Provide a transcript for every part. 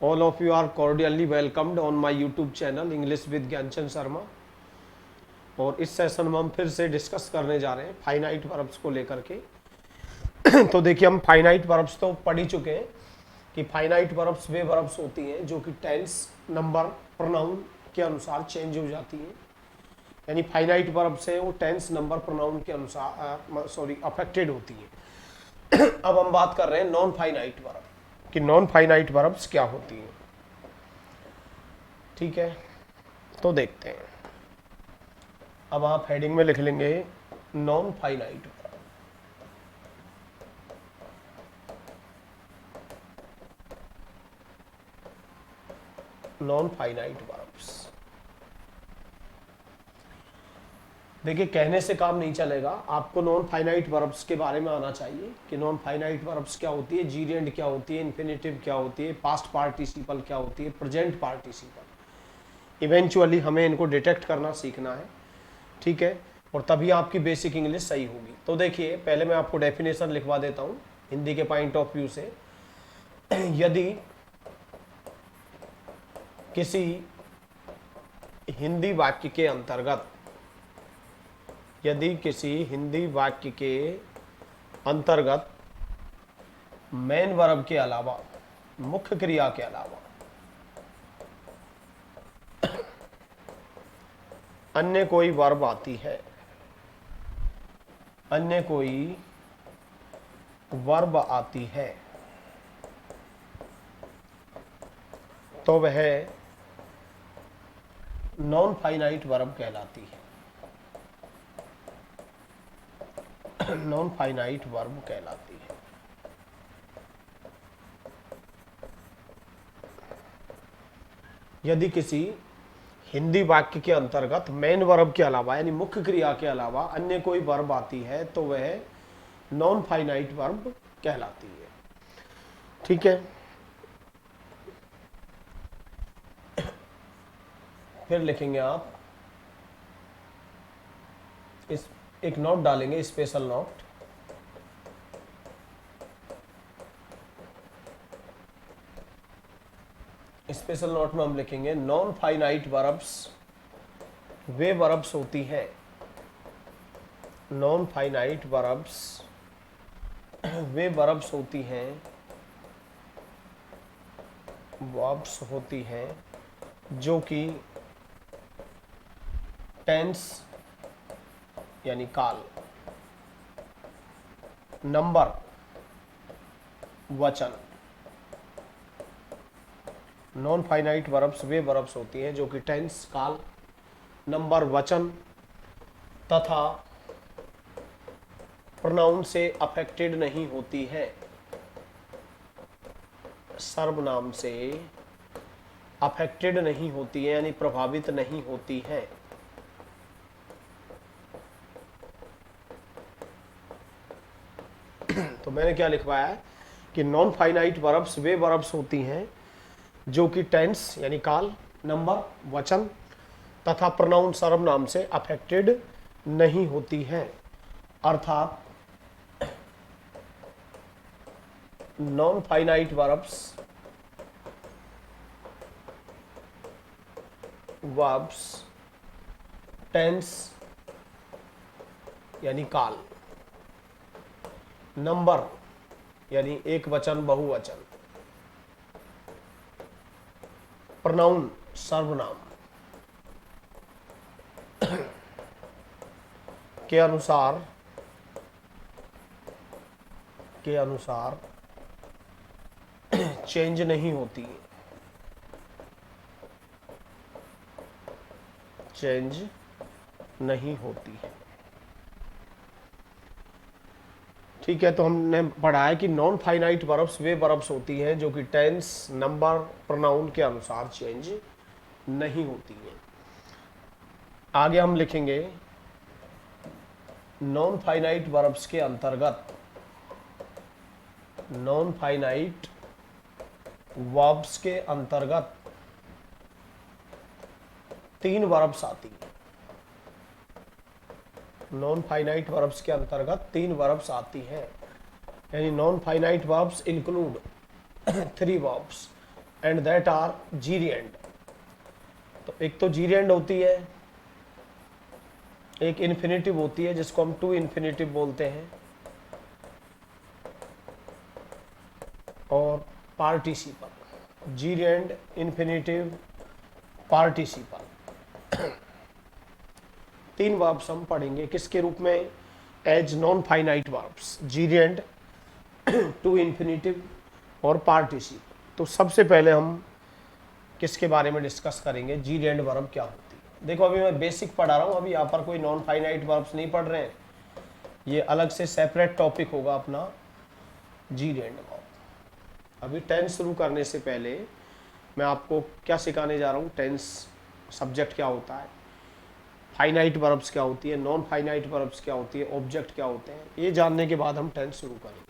All of you are cordially welcomed on my YouTube channel English with Gyanchand Sharma. और इस session में हम फिर से डिस्कस करने जा रहे हैं फाइनाइट वर्ब्स को लेकर के। तो देखिए, हम फाइनाइट वर्ब्स तो पढ़ ही चुके हैं कि फाइनाइट वर्ब्स वे वर्ब्स होती हैं जो कि टेंस, नंबर, प्रोनाउन के अनुसार चेंज हो जाती हैं। यानी फाइनाइट वर्ब्स है वो टेंस, नंबर, प्रोनाउन के अनुसार अफेक्टेड होती है। अब हम बात कर रहे हैं नॉन फाइनाइट वर्ब कि नॉन फाइनाइट वर्ब्स क्या होती हैं। ठीक है, तो देखते हैं। अब आप हेडिंग में लिख लेंगे non finite verb. Non finite verbs. देखिए, कहने से काम नहीं चलेगा, आपको नॉन फाइनाइट वर्ब्स के बारे में आना चाहिए कि नॉन फाइनाइट वर्ब्स क्या होती है, जीरेंड क्या होती है, इन्फिनिटिव क्या होती है, पास्ट पार्टिसिपल क्या होती है, प्रेजेंट पार्टिसिपल। इवेंचुअली हमें इनको डिटेक्ट करना सीखना है। ठीक है, और तभी आपकी बेसिक इंग्लिश सही होगी। तो देखिए, पहले मैं आपको डेफिनेशन लिखवा देता हूँ हिंदी के पॉइंट ऑफ व्यू से। यदि किसी हिंदी वाक्य के अंतर्गत, यदि किसी हिंदी वाक्य के अंतर्गत मेन वर्ब के अलावा, मुख्य क्रिया के अलावा अन्य कोई वर्ब आती है, अन्य कोई वर्ब आती है, तो वह नॉन फाइनाइट वर्ब कहलाती है। नॉन फाइनाइट वर्ब कहलाती है। यदि किसी हिंदी वाक्य के अंतर्गत मेन वर्ब के अलावा यानी मुख्य क्रिया के अलावा अन्य कोई वर्ब आती है तो वह नॉन फाइनाइट वर्ब कहलाती है। ठीक है, फिर लिखेंगे आप इस एक नोट डालेंगे, स्पेशल नोट। स्पेशल नोट में हम लिखेंगे नॉन फाइनाइट वर्ब्स वे वर्ब्स होती हैं, नॉन फाइनाइट वर्ब्स वे वर्ब्स होती हैं, वर्ब्स होती हैं जो कि टेंस यानी काल, नंबर, वचन। नॉन फाइनाइट वर्ब्स वे वर्ब्स होती हैं जो कि टेंस, काल, नंबर, वचन तथा प्रोनाउन से अफेक्टेड नहीं होती है, सर्वनाम से अफेक्टेड नहीं होती है यानी प्रभावित नहीं होती है। तो मैंने क्या लिखवाया है कि नॉन फाइनाइट वर्ब्स वे वर्ब्स होती हैं जो कि टेंस यानी काल, नंबर, वचन तथा प्रोनाउन सर्वनाम से अफेक्टेड नहीं होती हैं। अर्थात नॉन फाइनाइट वर्ब्स टेंस यानी काल, नंबर यानी एक वचन, बहुवचन, प्रोनाउन सर्वनाम के अनुसार चेंज नहीं होती है, चेंज नहीं होती है। ठीक है, तो हमने पढ़ा है कि नॉन फाइनाइट वर्ब्स वे वर्ब्स होती हैं जो कि टेंस, नंबर, प्रोनाउन के अनुसार चेंज नहीं होती है। आगे हम लिखेंगे नॉन फाइनाइट वर्ब्स के अंतर्गत, नॉन फाइनाइट वर्ब्स के अंतर्गत तीन वर्ब्स आती हैं। नॉन फाइनाइट वर्ब्स के अंतर्गत तीन वर्ब्स आती हैं, यानी non finite verbs include three verbs. And that are gerund. तो एक तो जीरेंड होती है, एक इन्फिनेटिव होती है जिसको हम टू इन्फिनेटिव बोलते हैं, और पार्टिसिपल। Gerund, infinitive, participle. तीन वर्ब्स हम पढ़ेंगे किसके रूप में? As non finite verbs, gerund, to infinitive और पार्टिसिपल। तो सबसे पहले हम किसके बारे में डिस्कस करेंगे? जीरेंड वर्ब क्या होती है। देखो अभी मैं बेसिक पढ़ा रहा हूँ, अभी यहाँ पर कोई नॉन फाइनाइट वर्ब्स नहीं पढ़ रहे हैं, ये अलग से सेपरेट टॉपिक होगा अपना जीरेंड वर्ब। अभी टेंस शुरू करने से पहले मैं आपको क्या सिखाने जा रहा हूँ? टेंस सब्जेक्ट क्या होता है, फाइनाइट वर्ब्स क्या होती है, नॉन फाइनाइट वर्ब्स क्या होती है, ऑब्जेक्ट क्या होते हैं, ये जानने के बाद हम टेंस शुरू करेंगे।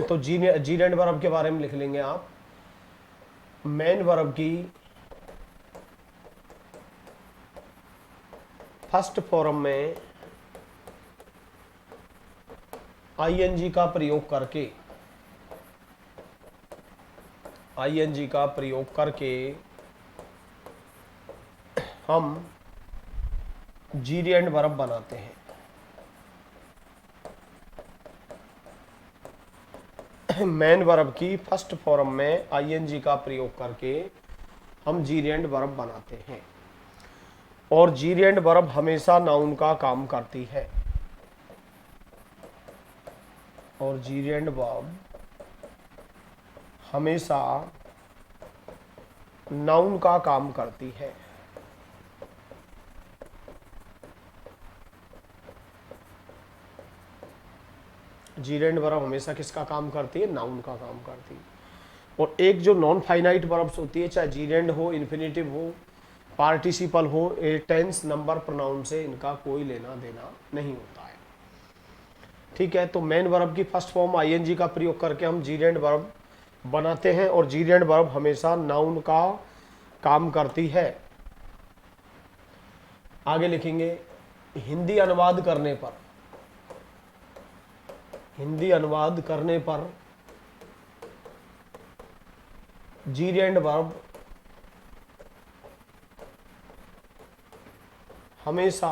तो जीरेंड वर्ब के बारे में लिख लेंगे आप। मेन वर्ब की फर्स्ट फॉर्म में आईएनजी का प्रयोग करके, आईएनजी का प्रयोग करके हम जीरेंड वर्ब बनाते हैं। मेन वर्ब की फर्स्ट फॉर्म में आईएनजी का प्रयोग करके हम जीरेंड वर्ब बनाते हैं, और जीरेंड वर्ब हमेशा नाउन का काम करती है, और जीरेंड वर्ब हमेशा नाउन का काम करती है। जीरेंड वर्ब हमेशा किसका काम करती है? नाउन का काम करती है। और एक जो नॉन फाइनाइट वर्ब्स होती है, चाहे जीरेंड हो, इन्फिनेटिव हो, पार्टिसिपल हो, टेंस, नंबर, प्रोनाउन से इनका कोई लेना देना नहीं होता है। ठीक है, तो मेन वर्ब की फर्स्ट फॉर्म आईएनजी का प्रयोग करके हम जीरेंड वर्ब बनाते हैं, और जीरेंड वर्ब हमेशा नाउन का काम करती है। आगे लिखेंगे, हिंदी अनुवाद करने पर, हिंदी अनुवाद करने पर जीरेंड वर्ब हमेशा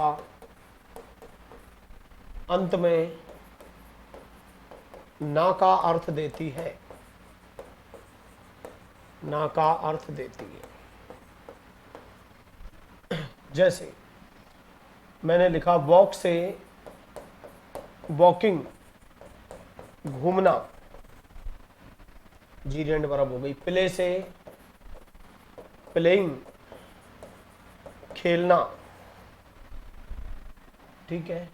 अंत में ना का अर्थ देती है, ना का अर्थ देती है। जैसे मैंने लिखा वॉक से वॉकिंग, घूमना, जीरेंड वर्ब हो गई। प्ले से प्लेइंग, खेलना। ठीक है,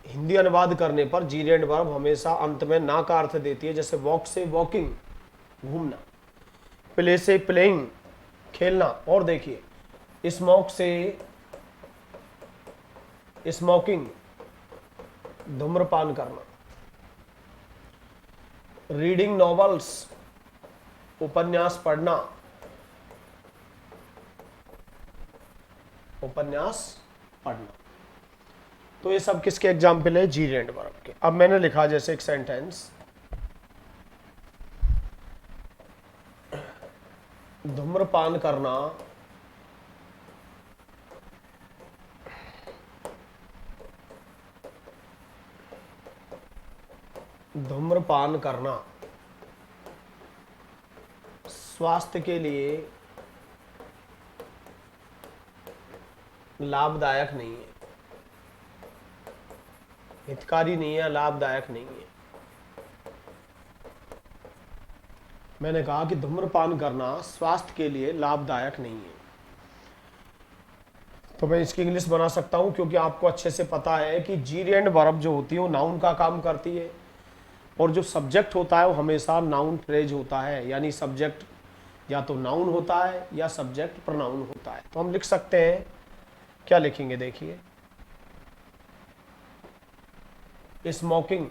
हिंदी अनुवाद करने पर जीरेंड वर्ब हमेशा अंत में ना का अर्थ देती है। जैसे वॉक से वॉकिंग, घूमना, प्ले से प्लेइंग, खेलना, और देखिए स्मोक से स्मोकिंग, धूम्रपान करना। रीडिंग नॉवेल्स, उपन्यास पढ़ना, उपन्यास पढ़ना। तो ये सब किसके एग्जाम्पल है? जीरेंड वर्ब के। अब मैंने लिखा जैसे एक सेंटेंस, धूम्रपान करना धूम्रपान करना स्वास्थ्य के लिए लाभदायक नहीं है, हितकारी नहीं है, लाभदायक नहीं है। मैंने कहा कि धूम्रपान करना स्वास्थ्य के लिए लाभदायक नहीं है। तो मैं इसकी इंग्लिश बना सकता हूं, क्योंकि आपको अच्छे से पता है कि जीरेंड वर्ब जो होती है वो नाउन का काम करती है, और जो सब्जेक्ट होता है वो हमेशा नाउन फ्रेज होता है, यानी सब्जेक्ट या तो नाउन होता है या सब्जेक्ट प्रोनाउन होता है। तो हम लिख सकते हैं, क्या लिखेंगे? देखिए, स्मोकिंग,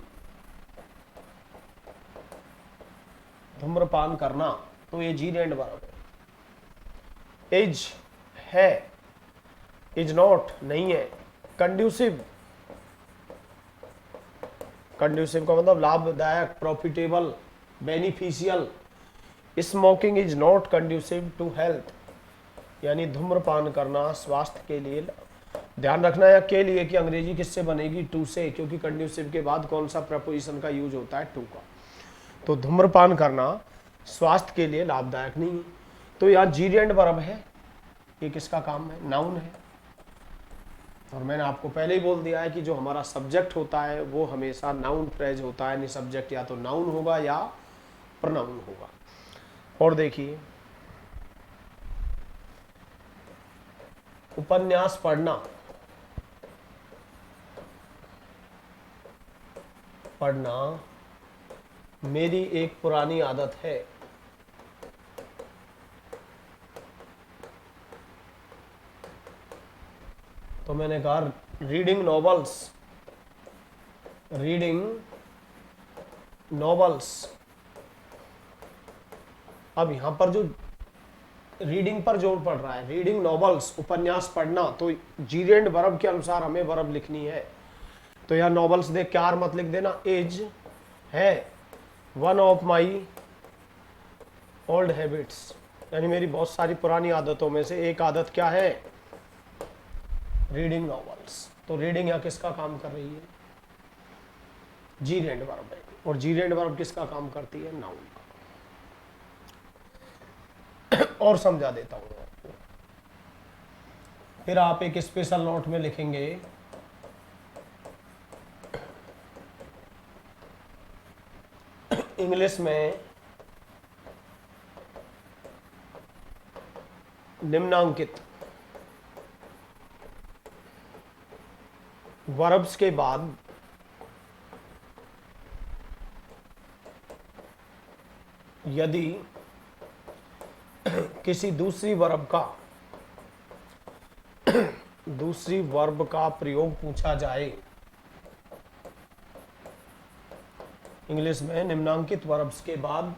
धूम्रपान करना, तो ये जीरेंड वर्ब है। इज है, इज नॉट नहीं है। कंड्यूसिव, कंड्यूसिव का मतलब लाभदायक, profitable, beneficial, smoking is not conducive to health, यानी धूम्रपान करना स्वास्थ्य के लिए, ध्यान रखना है के लिए कि अंग्रेजी किससे बनेगी, टू से, क्योंकि कंड्यूसिव के बाद कौन सा प्रपोजिशन का यूज होता है, टू का। तो धूम्रपान करना स्वास्थ्य के लिए लाभदायक नहीं है। तो यहाँ जीरेंड वर्ब है, ये किसका काम है, नाउन है। और मैंने आपको पहले ही बोल दिया है कि जो हमारा सब्जेक्ट होता है वो हमेशा नाउन फ्रेज होता है, नहीं सब्जेक्ट या तो नाउन होगा या प्रोनाउन होगा। और देखिए, उपन्यास पढ़ना, मेरी एक पुरानी आदत है। तो मैंने कहा रीडिंग नॉवेल्स। अब यहां पर जो रीडिंग पर जोर पड़ रहा है, रीडिंग नॉवेल्स, उपन्यास पढ़ना, तो जीरेंड वर्ब के अनुसार हमें वर्ब लिखनी है। तो यह नॉवेल्स देख के आर मत लिख देना, एज है one of my old habits, यानी मेरी बहुत सारी पुरानी आदतों में से एक आदत क्या है, रीडिंग नॉवेल्स। तो रीडिंग यहाँ किसका काम कर रही है, जीरेंड वर्ब है। और जीरेंड वर्ब किसका काम करती है, नाउन का। और समझा देता हूं आपको, फिर आप एक स्पेशल नोट में लिखेंगे इंग्लिश में निम्नांकित वर्ब्स के बाद यदि किसी दूसरी वर्ब का प्रयोग पूछा जाए, इंग्लिश में निम्नांकित वर्ब्स के बाद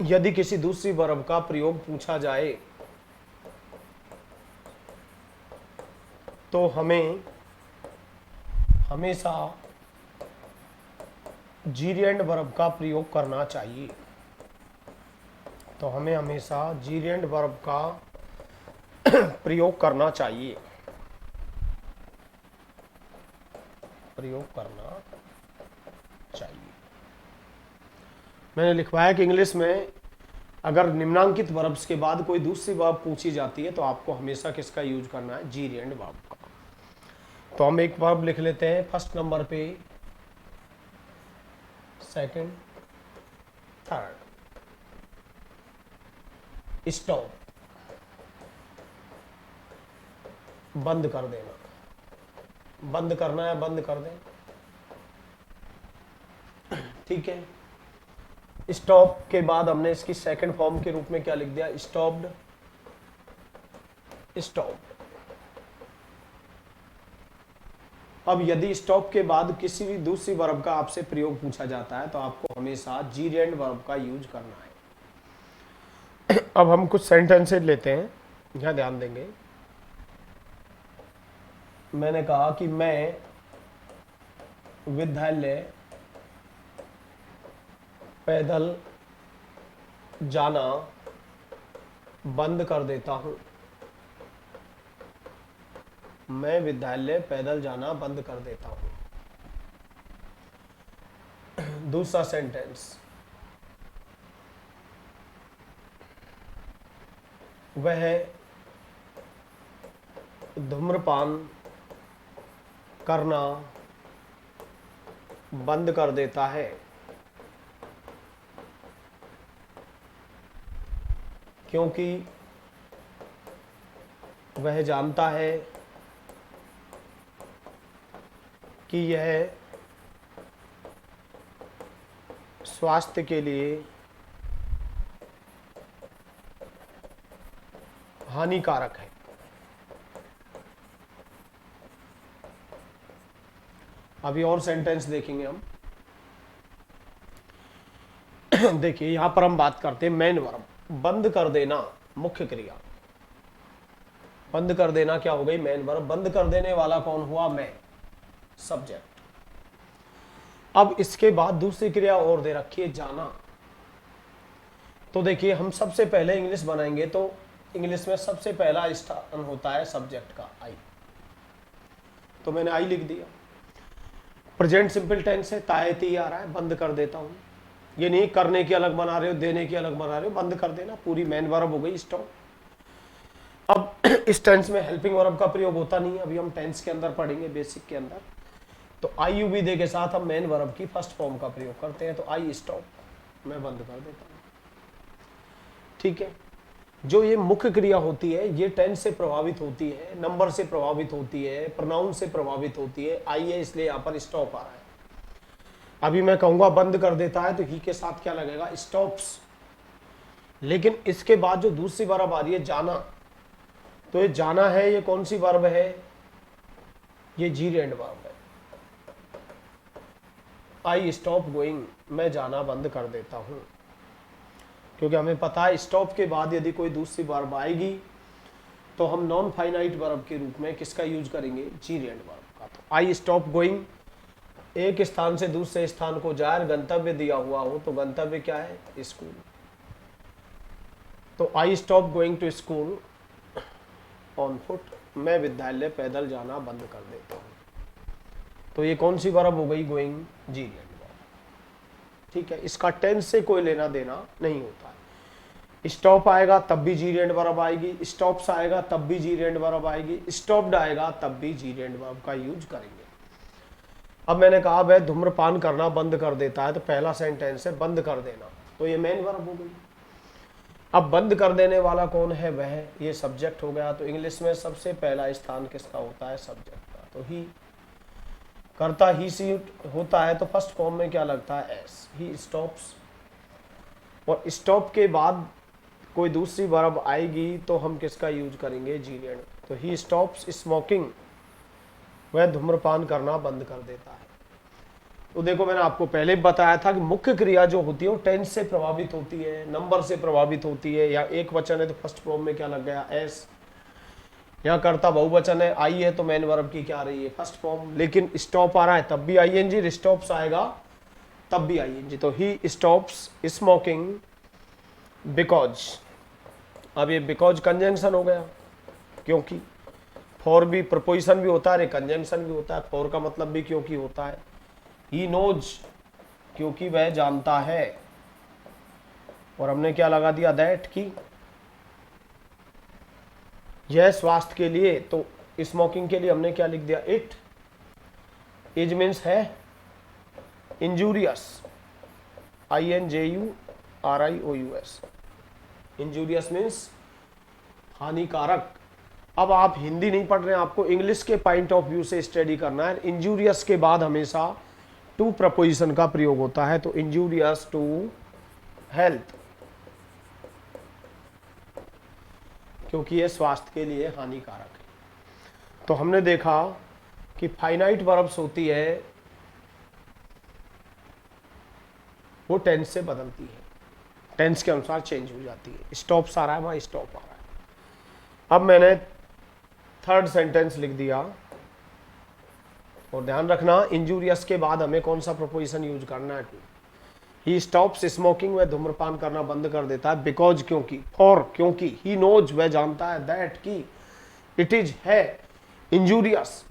यदि किसी दूसरी वर्ब का प्रयोग पूछा जाए तो हमें हमेशा जीरेंड वर्ब का प्रयोग करना चाहिए। तो हमें हमेशा जीरेंड वर्ब का प्रयोग करना चाहिए, मैंने लिखवाया कि इंग्लिश में अगर निम्नांकित वर्ब्स के बाद कोई दूसरी वर्ब पूछी जाती है तो आपको हमेशा किसका यूज करना है, जीरेंड वर्ब का। तो हम एक वर्ब लिख लेते हैं फर्स्ट नंबर पे, सेकंड, थर्ड। स्टॉप, बंद कर देना, बंद करना है, बंद कर दें, ठीक है। स्टॉप के बाद हमने इसकी सेकंड फॉर्म के रूप में क्या लिख दिया, स्टॉप्ड, स्टॉप्ड। अब यदि स्टॉप के बाद किसी भी दूसरी वर्ब का आपसे प्रयोग पूछा जाता है तो आपको हमेशा जीरेंड वर्ब का यूज करना है। अब हम कुछ सेंटेंसेस लेते हैं, यहां ध्यान देंगे। मैंने कहा कि मैं विद्यालय पैदल जाना बंद कर देता हूं। मैं विद्यालय पैदल जाना बंद कर देता हूं। दूसरा सेंटेंस, वह धूम्रपान करना बंद कर देता है क्योंकि वह जानता है कि यह स्वास्थ्य के लिए हानिकारक है। अभी और सेंटेंस देखेंगे हम। देखिए यहां पर हम बात करते हैं मेन वर्ब, बंद कर देना मुख्य क्रिया। बंद कर देना क्या हो गई, मेन वर्ब। बंद कर देने वाला कौन हुआ, मैं, सब्जेक्ट। अब इसके बाद दूसरी क्रिया और दे रखी है जाना। तो देखिए हम सबसे पहले इंग्लिश बनाएंगे तो इंग्लिश में सबसे पहला स्थान होता है सब्जेक्ट का आई। तो मैंने आई लिख दिया। प्रेजेंट सिंपल टेंस है, तायती आ रहा है, बंद कर देता हूं। ये नहीं करने की अलग बना रहे हो, देने की अलग बना रहे हो, बंद कर देना, पूरी मेन वर्ब हो गई स्टॉप। अब इस टेंस में हेल्पिंग वर्ब का प्रयोग होता नहीं है, अभी हम टेंस के अंदर पढ़ेंगे बेसिक के अंदर। तो आई यू बी दे के साथ हम मेन वर्ब की फर्स्ट फॉर्म का प्रयोग करते हैं। तो आई स्टॉप, मैं बंद कर देता हूं। ठीक है, जो ये मुख्य क्रिया होती है ये टेंस से प्रभावित होती है, नंबर से प्रभावित होती है, प्रोनाउन से प्रभावित होती है। आई है इसलिए यहां पर स्टॉप आ रहा है। अभी मैं कहूंगा बंद कर देता है तो ही के साथ क्या लगेगा, स्टॉप्स। लेकिन इसके बाद जो दूसरी वर्ब आ रही है जाना, तो ये जाना है, ये कौन सी वर्ब है, ये जीरेंड वर्ब है। आई स्टॉप गोइंग, मैं जाना बंद कर देता हूं। क्योंकि हमें पता है स्टॉप के बाद यदि कोई दूसरी वर्ब आएगी तो हम नॉन फाइनाइट वर्ब के रूप में किसका यूज करेंगे, जीरेंड वर्ब का। तो आई स्टॉप गोइंग, एक स्थान से दूसरे स्थान को जाए, गंतव्य दिया हुआ हो तो गंतव्य क्या है, स्कूल। तो I stop going to school on foot, मैं विद्यालय पैदल जाना बंद कर देता हूं। तो ये कौन सी वर्ब हो गई, गोइंग, जीरेंड वर्ब। ठीक है, इसका टेंस से कोई लेना देना नहीं होता है। स्टॉप आएगा तब भी जीरेंड वर्ब आएगी, स्टॉप्स आएगा तब भी जीरेंड वर्ब आएगी, स्टॉप्ड आएगा तब भी जीरेंड वर्ब का यूज करेंगे। अब मैंने कहा वह धूम्रपान करना बंद कर देता है, तो पहला सेंटेंस है बंद कर देना, तो ये मेन वर्ब हो गई। अब बंद कर देने वाला कौन है, वह, ये सब्जेक्ट हो गया। तो इंग्लिश में सबसे पहला स्थान किसका होता है, सब्जेक्ट का। तो ही करता ही सी होता है तो फर्स्ट फॉर्म में क्या लगता है, एस, ही स्टॉप्स। और स्टॉप के बाद कोई दूसरी वर्ब आएगी तो हम किसका यूज करेंगे, जीरेंड। तो ही स्टॉप्स स्मोकिंग, वह धूम्रपान करना बंद कर देता है। तो देखो मैंने आपको पहले बताया था कि मुख्य क्रिया जो होती है वो टेंस से प्रभावित होती है, नंबर से प्रभावित होती है, या एक वचन है तो फर्स्ट फॉर्म में क्या लग गया, एस। यहाँ करता बहुवचन है, आई है तो मेन वर्ब की क्या आ रही है, फर्स्ट फॉर्म। लेकिन स्टॉप आ रहा है तब भी आईएनजी, स्टॉप्स आएगा तब भी आईएनजी। तो ही स्टॉप्स स्मोकिंग बिकॉज, अब ये बिकॉज कंजंक्शन हो गया, क्योंकि फॉर भी प्रपोजिशन भी होता है, कंजंक्शन भी होता है। फॉर का मतलब भी क्योंकि होता है। ही नोज, क्योंकि वह जानता है। और हमने क्या लगा दिया, दैट की, यह स्वास्थ्य के लिए। तो स्मोकिंग के लिए हमने क्या लिख दिया, इट इज मीन्स है इंजूरियस, INJURIOUS, इंजूरियस मीन्स हानिकारक। अब आप हिंदी नहीं पढ़ रहे हैं, आपको इंग्लिश के पॉइंट ऑफ व्यू से स्टडी करना है। इंजूरियस के बाद हमेशा टू प्रपोजिशन का प्रयोग होता है। तो इंजूरियस टू हेल्थ, क्योंकि यह स्वास्थ्य के लिए हानिकारक है। तो हमने देखा कि फाइनाइट वर्ब्स होती है वो टेंस से बदलती है, टेंस के अनुसार चेंज हो जाती है। स्टॉप्स आ रहा है, वहां स्टॉप आ रहा है। अब मैंने थर्ड सेंटेंस लिख दिया, और ध्यान रखना इंजूरियस के बाद हमें कौन सा प्रपोजिशन यूज करना है, ही स्टॉप्स स्मोकिंग, वह धूम्रपान करना बंद कर देता है। बिकॉज, क्योंकि। फॉर, क्योंकि। ही नोज, वह जानता है। दैट, की। इट इज, है इंजूरियस।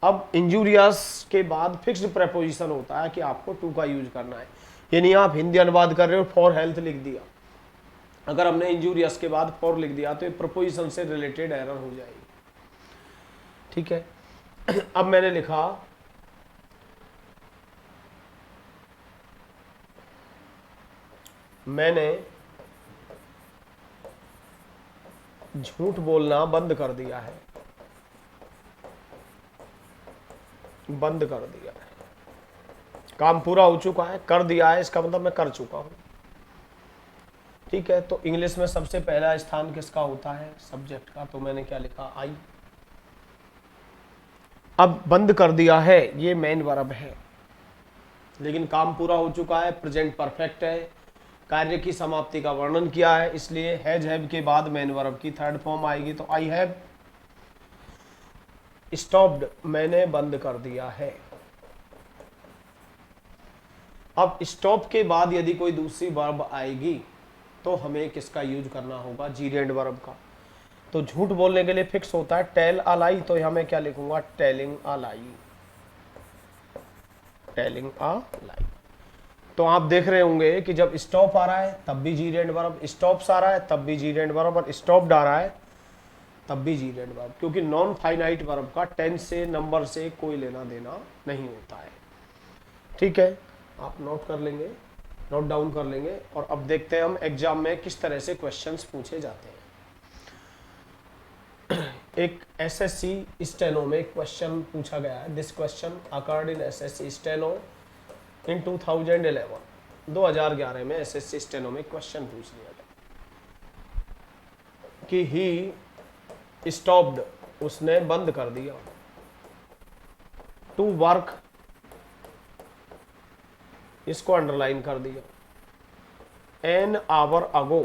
अब इंजूरियस के बाद फिक्स्ड प्रपोजिशन होता है कि आपको टू का यूज करना है। यानी आप हिंदी अनुवाद कर रहे हो, फॉर हेल्थ लिख दिया, अगर हमने इंजूरियस के बाद फॉर लिख दिया तो ये प्रपोजिशन से रिलेटेड एरर हो जाएगी। ठीक है, अब मैंने लिखा मैंने झूठ बोलना बंद कर दिया है, बंद कर दिया है। काम पूरा हो चुका है, कर दिया है, इसका मतलब मैं कर चुका हूं। ठीक है, तो इंग्लिश में सबसे पहला स्थान किसका होता है, सब्जेक्ट का। तो मैंने क्या लिखा, आई। अब बंद कर दिया है ये मेन वर्ब है, लेकिन काम पूरा हो चुका है, प्रेजेंट परफेक्ट है, कार्य की समाप्ति का वर्णन किया है, इसलिए हैज हैव के बाद मेन वर्ब की थर्ड फॉर्म आएगी। तो आई हैव स्टॉप्ड, मैंने बंद कर दिया है। अब स्टॉप के बाद यदि कोई दूसरी वर्ब आएगी तो हमें किसका यूज करना होगा, जीरेंड वर्ब का। तो झूठ बोलने के लिए फिक्स होता है टेल अ लाई, तो यहाँ मैं क्या लिखूंगा, टेलिंग अ लाई, टेलिंग अ लाई। तो आप देख रहे होंगे कि जब स्टॉप आ रहा है तब भी जीरेंड वर्ब, स्टॉप्स आ रहा है तब भी जीरेंड वर्ब, और स्टॉप्ड आ रहा है तब भी जीरेंड वर्ब, क्योंकि नॉन फाइनाइट वर्ब का टेंस से, नंबर से कोई लेना देना नहीं होता है। ठीक है, आप नोट कर लेंगे, नोट डाउन कर लेंगे। और अब देखते हैं हम एग्जाम में किस तरह से क्वेश्चंस पूछे जाते हैं। एक एसएससी स्टेनो में क्वेश्चन पूछा गया है। This question occurred in SSC steno in 2011, 2011 में एसएससी स्टेनो में क्वेश्चन पूछ लिया गया कि ही स्टॉप्ड, उसने बंद कर दिया, टू वर्क, इसको अंडरलाइन कर दिया, an hour ago,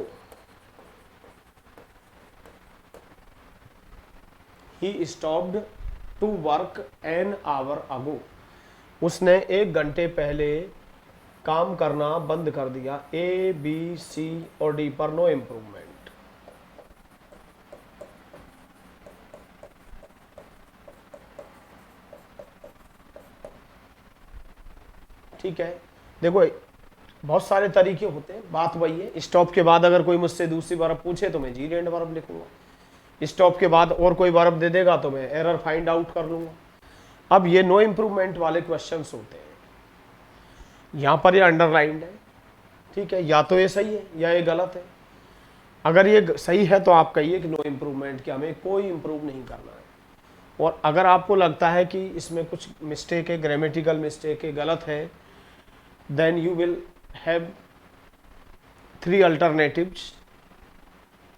he stopped to work an hour ago, उसने 1 घंटे पहले काम करना बंद कर दिया। ए बी सी और डी पर नो इम्प्रूवमेंट। ठीक है, देखो बहुत सारे तरीके होते हैं, बात वही है। स्टॉप के बाद अगर कोई मुझसे दूसरी वर्ब पूछे तो मैं जीरेंड वर्ब लिखूंगा, स्टॉप के बाद और कोई वर्ब दे देगा तो मैं एरर फाइंड आउट कर लूंगा। अब ये नो इम्प्रूवमेंट वाले क्वेश्चंस होते हैं, यहां पर ये अंडरलाइंड है, ठीक है, या तो ये सही है या ये गलत है। अगर ये सही है तो आप कहिए कि नो इम्प्रूवमेंट, कि हमें कोई इम्प्रूव नहीं करना है। और अगर आपको लगता है कि इसमें कुछ मिस्टेक है, ग्रामेटिकल मिस्टेक है, गलत है, then you will have 3 alternatives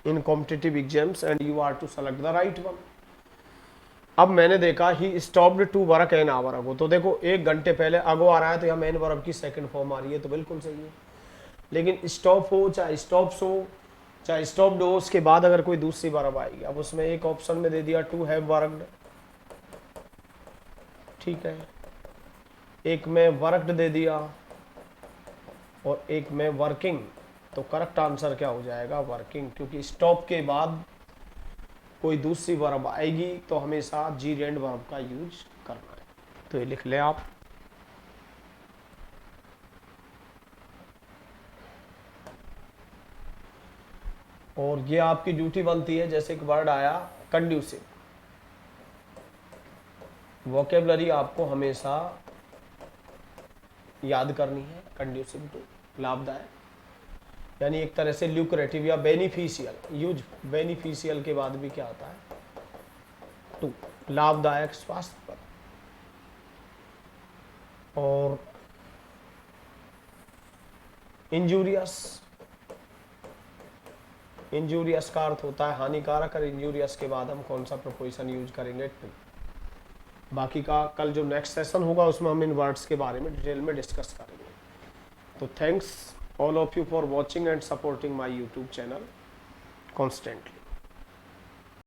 in competitive exams and you are to select the right one. अब मैंने देखा he stopped to work an hour ago, तो देखो 1 घंटे पहले अगो आ रहा है तो यहाँ मेन वर्ब की सेकंड फॉर्म आ रही है, तो बिल्कुल सही है। लेकिन स्टॉप हो चाहे स्टॉप्स हो चाहे स्टॉप्ड हो, उसके बाद अगर कोई दूसरी वर्ब आएगी, अब उसमें एक ऑप्शन में दे दिया टू हैव वर्कड, ठीक है, एक में वर्कड दे दिया और एक में वर्किंग, तो करेक्ट आंसर क्या हो जाएगा, वर्किंग, क्योंकि स्टॉप के बाद कोई दूसरी वर्ब आएगी तो हमेशा जीरेंड वर्ब का यूज करना है। तो ये लिख लें आप। और ये आपकी ड्यूटी बनती है, जैसे एक वर्ड आया कंड्यूसिव, वोकेबलरी आपको हमेशा याद करनी है। कंड्यूसिव टू, लाभदायक, यानी एक तरह से ल्यूक्रेटिव या बेनिफिशियल, यूज बेनिफिशियल के बाद भी क्या आता है, टू, लाभदायक, स्वास्थ्यप्रद। और इंजूरियस, इंजूरियस का अर्थ होता है हानिकारक, और इंजूरियस के बाद हम कौन सा प्रपोजिशन यूज करेंगे, टू। बाकी का कल जो नेक्स्ट सेशन होगा उसमें हम इन वर्ड्स के बारे में डिटेल में डिस्कस करेंगे। तो thanks all of you for watching and supporting my YouTube channel constantly.